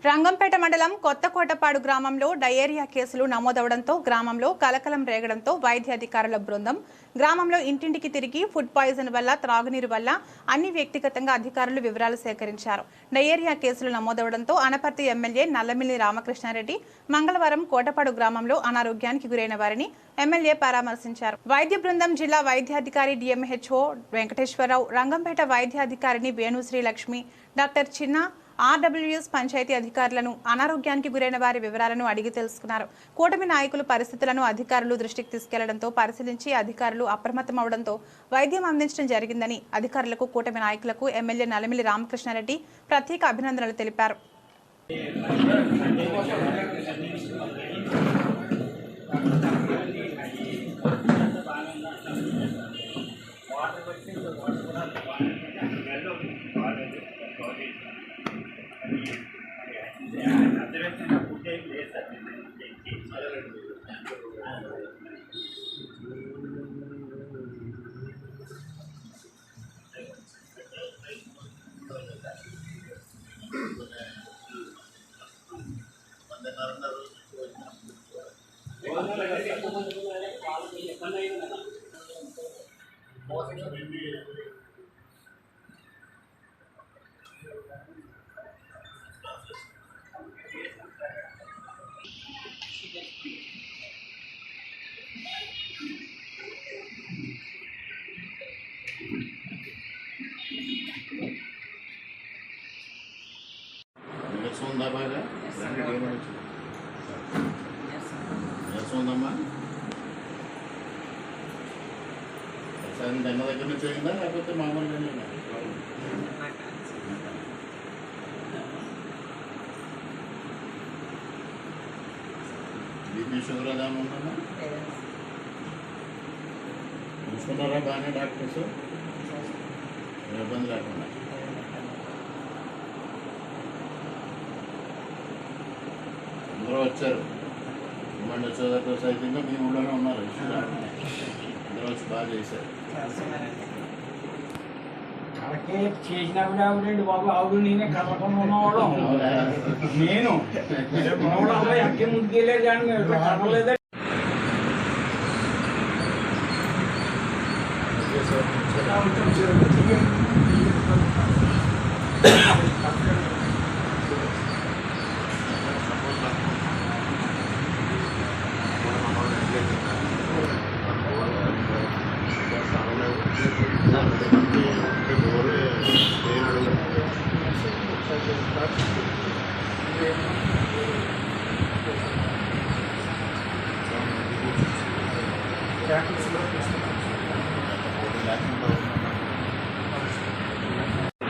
రంగంపేట మండలం కొత్తకోటపాడు గ్రామంలో డయేరియా కేసులు నమోదవడంతో గ్రామంలో కలకలం రేగడంతో వైద్య అధికారుల బృందం గ్రామంలో ఇంటింటికి తిరిగి ఫుడ్ పాయిజన్ వల్ల త్రాగునీరు వల్ల అన్ని వ్యక్తిగతంగా అధికారులు వివరాలు సేకరించారు. డయేరియా కేసులు నమోదవడంతో అనపర్తి ఎమ్మెల్యే నల్లమిల్లి రామకృష్ణారెడ్డి మంగళవారం కోటపాడు గ్రామంలో అనారోగ్యానికి గురైన వారిని ఎమ్మెల్యే పరామర్శించారు. వైద్య బృందం జిల్లా వైద్యాధికారి డిఎంహెచ్ఓ వెంకటేశ్వరరావు, రంగంపేట వైద్యాధికారిని వేణుశ్రీ లక్ష్మి, డాక్టర్ చిన్న, ఆర్డబ్ల్యూఎస్ పంచాయతీ అధికారులను అనారోగ్యానికి గురైన వారి వివరాలను అడిగి తెలుసుకున్నారు. కూటమి నాయకులు పరిస్థితులను అధికారులు దృష్టికి తీసుకెళ్లడంతో పరిశీలించి అధికారులు అప్రమత్తం అవడంతో వైద్యం అందించడం జరిగిందని అధికారులకు, కూటమి నాయకులకు ఎమ్మెల్యే నల్లమిల్లి రామకృష్ణారెడ్డి ప్రత్యేక అభినందనలు తెలిపారు. దన్న దగ్గర నుంచి అయిందా లేకపోతే మామూలుగా బీపీ షుగర్ అదేమన్నా ఉందమ్మా? చూసుకున్నారా బాగానే డాక్టర్స్? ఇబ్బంది లేకుండా అందరూ వచ్చారు. ఇవ్వండి వచ్చేదాకా సైతంగా మీ ఊళ్ళోనే ఉన్నారు. అందరూ వచ్చి బాగా చేశారు. చేసినప్పుడు బాబు ఆవిడ నేనే కదలకుండా ఉన్నవాళ్ళం. నేను ఎక్కి ముందుకు వెళ్ళేది కానీ మీరు కదలలేదా?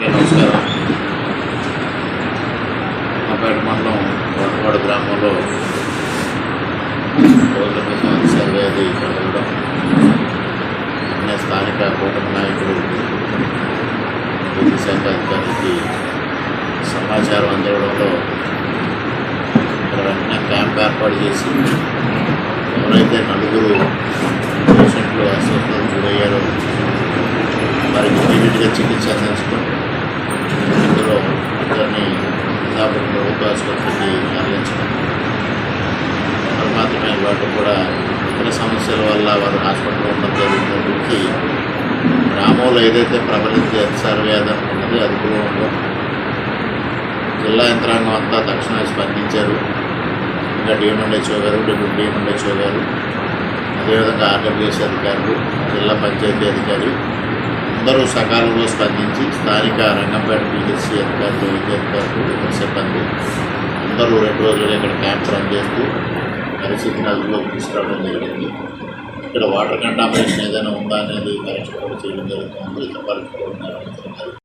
నమస్కారం. అప్పటి మండలం కోటపాడు గ్రామంలో రోజుల క్రితం సర్వే అది జరగడం, స్థానిక కూటమి నాయకులు విద్యాశాఖ అధికారికి సమాచారం అందివ్వడంలో ఇక్కడ వెంటనే క్యాంప్ ఏర్పాటు చేసి ఎవరైతే నలుగురు పేషెంట్లు అస్వస్థతకు గురయ్యారో వారికి ఇమీడియట్గా చికిత్స అందించుకొని ఇందులో ఇద్దరిని ఇందాపూర్ ప్రభుత్వ ఆసుపత్రికి తరలించడం, ఒకరు మాత్రమే వాటి కూడా ఇతర సమస్యల వల్ల వారు హాస్పిటల్లో ఉండడం జరిగినప్పటికీ గ్రామంలో ఏదైతే ప్రబలించే సర్వేదం ఉన్నది అదుపులో ఉండడం, జిల్లా యంత్రాంగం అంతా తక్షణమే స్పందించారు. ఇంకా డిఎంహెచ్ఓ గారు, డిప్యూటీ డిఎంహెచ్ఓ గారు, అదేవిధంగా ఆర్డబ్ల్యూఎస్ అధికారులు, జిల్లా పంచాయతీ అధికారి అందరూ సకాలంలో స్పందించి స్థానిక రంగంపేట పిహెచ్సి అధికారులు, వైద్య అధికారులు, ఇతర సిబ్బంది అందరూ 2 రోజులు ఇక్కడ క్యాంప్ రన్ చేస్తూ పరిస్థితిని అదుపులోకి తీసుకురావడం జరిగింది. ఇక్కడ వాటర్ కంటామినేషన్ ఏదైనా ఉందా అనేది పరీక్ష కూడా చేయడం జరుగుతుంది. ఇతర పరీక్ష కూడా